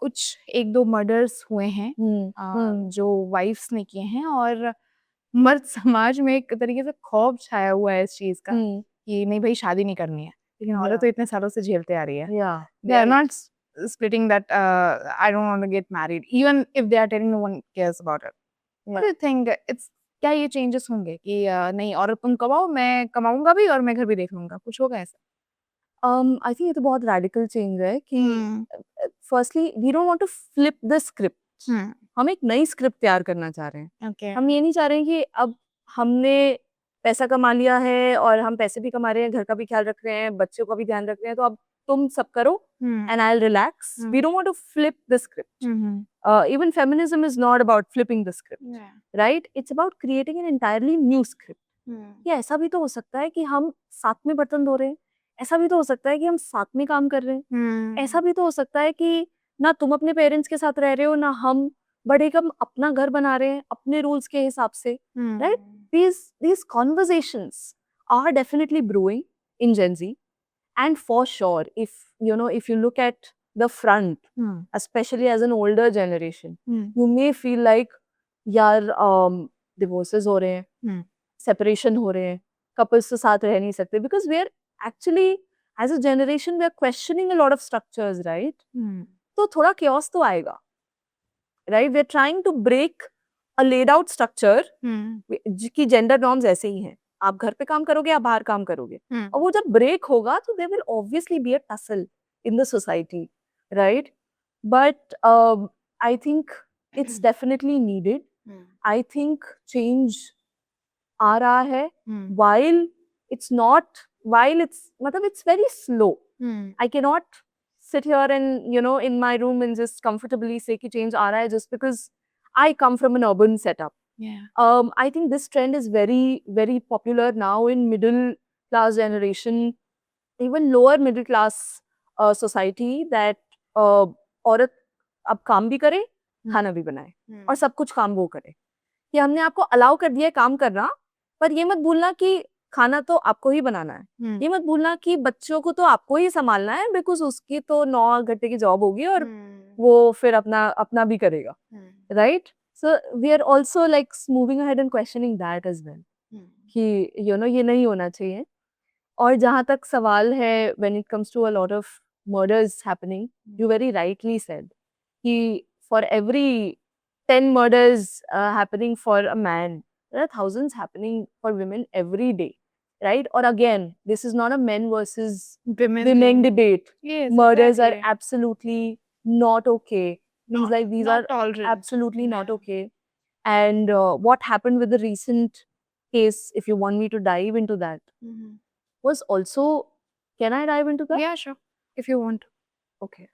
कुछ 1-2 मर्डर्स हुए हैं जो वाइफ्स ने किए हैं और मर्द समाज में एक तरीके से खौफ छाया हुआ है इस चीज़ का कि नहीं भई शादी नहीं करनी है। लेकिन औरत तो इतने सालों से झेलते आ रही है। They are not splitting that I don't want to get married even if they are telling no one cares about it. What do you think it's क्या ये चेंजेस होंगे कि नहीं औरत तुम कमाओ मैं कमाऊँगा भी और मैं घर भी देख लूँगा, कुछ होगा ऐसा? आई थिंक ये तो बहुत रेडिकल चेंज है कि firstly we don't want to flip the script. हम एक नई स्क्रिप्ट तैयार करना चाह रहे हैं। ओके। हम ये नहीं चाह रहे हैं कि अब हमने पैसा कमा लिया है और हम पैसे भी कमा रहे हैं, घर का भी ख्याल रख रहे हैं, बच्चों का भी ध्यान रख रहे हैं, तो अब तुम सब करो and I'll relax. We don't want to flip the script. Even feminism is not about flipping the script, right? It's about creating an entirely new script. कि ऐसा भी तो हो सकता है कि हम साथ में बर्तन धो रहे हैं, ऐसा भी तो हो सकता है कि हम साथ में काम कर रहे हैं, ऐसा भी तो हो सकता है कि ना तुम अपने पेरेंट्स के साथ रह रहे हो ना हम, बट एक हम अपना घर बना रहे हैं अपने रूल्स के हिसाब से, right? These conversations are definitely brewing in Gen Z, and for sure, if you look at the front, especially as an older generation, you may feel like यार divorces हो रहे हैं, separation हो रहे हैं, couples तो साथ रह नहीं सकते, because we are actually as a generation we are questioning a lot of structures, right? तो थोड़ा chaos तो आएगा, right? We are trying to break a laid out structure कि gender norms ऐसे ही हैं, आप घर पे काम करोगे या बाहर काम करोगे, और वो जब break होगा तो there will obviously be a tussle in the society, right? But I think it's definitely needed. I think change आ रहा है, while it's मतलब it's very slow. I cannot sit here and in my room and just comfortably say कि change आ रहा है just because I come from an urban setup. I think this trend is very very popular now in middle class generation, even lower middle class society, that औरत अब काम भी करे, खाना भी बनाए, और सब कुछ काम वो करे, कि हमने आपको अलाउ कर दिया है काम करना, पर ये मत भूलना कि खाना तो आपको ही बनाना है, ये मत भूलना कि बच्चों को तो आपको ही संभालना है, बिकॉज उसकी तो 9 घंटे की जॉब होगी और वो फिर अपना अपना भी करेगा, right? So we are also like moving ahead and questioning that as well, कि ये नहीं होना चाहिए। और जहाँ तक सवाल है when it comes to a lot of murders happening, you very rightly said कि for every 10 murders happening for a man, there are thousands happening for women every day, right? Or again, this is not a men versus women debate. Yes, Murders are exactly. absolutely not okay. These not are tolerant. absolutely not okay. And what happened with the recent case, if you want me to dive into that, was also, can I dive into that? Yeah, sure. If you want. Okay.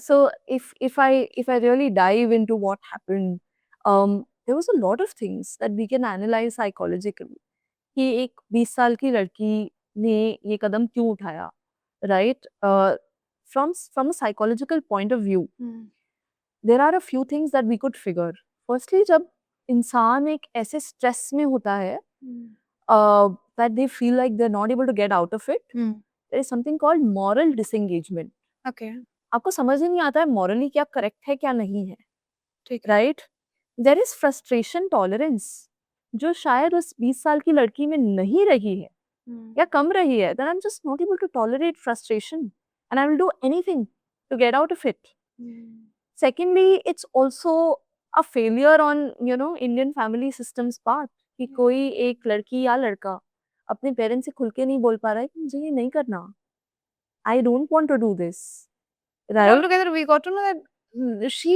So if I really dive into what happened, there was a lot of things that we can analyze psychologically. कि एक 20 साल की लड़की ने ये कदम क्यों उठाया, right? From a psychological point of view, there are a few things that we could figure. Firstly, जब इंसान एक ऐसे stress में होता है, that they feel like they're not able to get out of it, there is something called moral disengagement. Okay. आपको समझ ही नहीं आता है morally क्या correct है क्या नहीं है, ठीक है। right? There is frustration tolerance, जो शायद उस 20 साल की लड़की में नहीं रही है या कम रही है, then I'm just not able to tolerate frustration and I will do anything to get out of it. Secondly, it's also a failure on Indian family systems part, कि कोई एक लड़की या लड़का अपने पेरेंट्स से खुल के नहीं बोल पा रहा है कि मुझे ये नहीं करना, I don't want to do this, right? Altogether, we got to know that she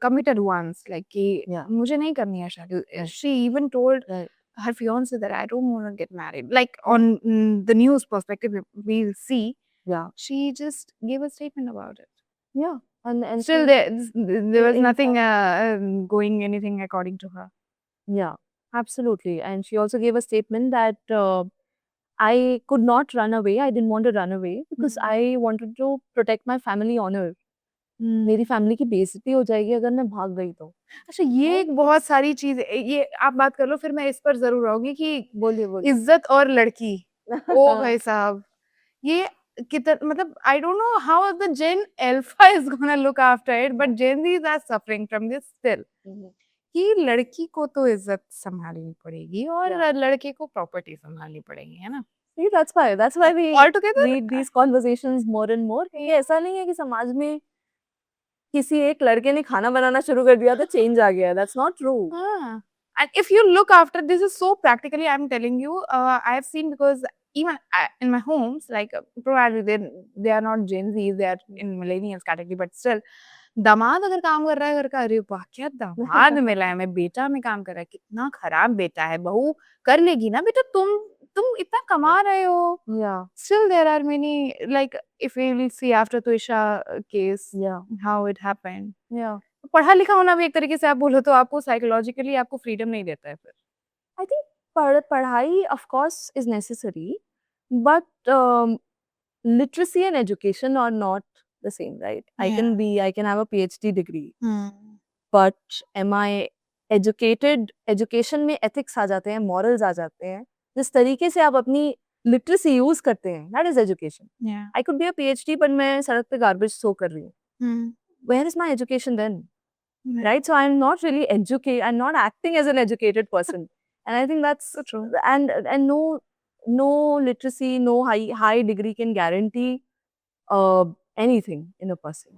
committed once, like कि मुझे नहीं करनी है शादी. She even told her fiance that I don't want to get married. Like on the news perspective, we'll see. Yeah. She just gave a statement about it. Yeah. And Still, there was in nothing going anything according to her. Yeah, absolutely. And she also gave a statement that I could not run away. I didn't want to run away because I wanted to protect my family honor. मेरी family की बेइज्जती हो जाएगी अगर मैं भाग गई तो। अच्छा, ये एक बहुत सारी चीज, ये आप बात कर लो, फिर मैं इस पर जरूर आऊंगी कि बोलिए इज्जत और लड़की, ओ भाई साहब, ये मतलब I don't know how the Gen Alpha is gonna look after it, but Gen Zs are suffering from this still. कि लड़की को तो इज्जत संभालनी पड़ेगी और लड़के को प्रॉपर्टी संभालनी पड़ेगी, है ना? See, that's why we Altogether need these conversations more and more. ये ऐसा नहीं है कि समाज में किसी एक लड़के ने खाना बनाना शुरू कर दिया तो चेंज आ गया. That's not true. हाँ. And if you look after, this is so practically, I'm telling you, I have seen, because even in my homes, like probably they are not Gen Zs, they are in millennials category, but still, दामाद अगर काम कर रहा है घर का, अरे वाह क्या दामाद मिला है, मैं बेटा में काम कर रहा है, कितना खराब बेटा है, बहू कर लेगी ना बेटा, तुम इतना कमा रहे हो. Yeah. Still there are many, like if we will see after Tuisha case, Yeah. how it happened. Yeah. पढ़ा लिखा होना भी एक तरीके से आप बोलो तो आपको साइकोलॉजिकली आपको फ्रीडम नहीं देता है फिर. I think पढ़ाई of course is necessary, but literacy and education are not the same, right? I can have a PhD degree, but am I educated? Education में ethics आ जाते हैं, morals आ जाते हैं. जिस तरीके से आप अपनी literacy use करते हैं, that is education. Yeah. I could be a PhD, but मैं सड़क पे garbage throw कर रही हूँ. Where is my education then? Right? So I'm not really educated. I'm not acting as an educated person, and I think that's So true. And no literacy, no high degree can guarantee anything in a person.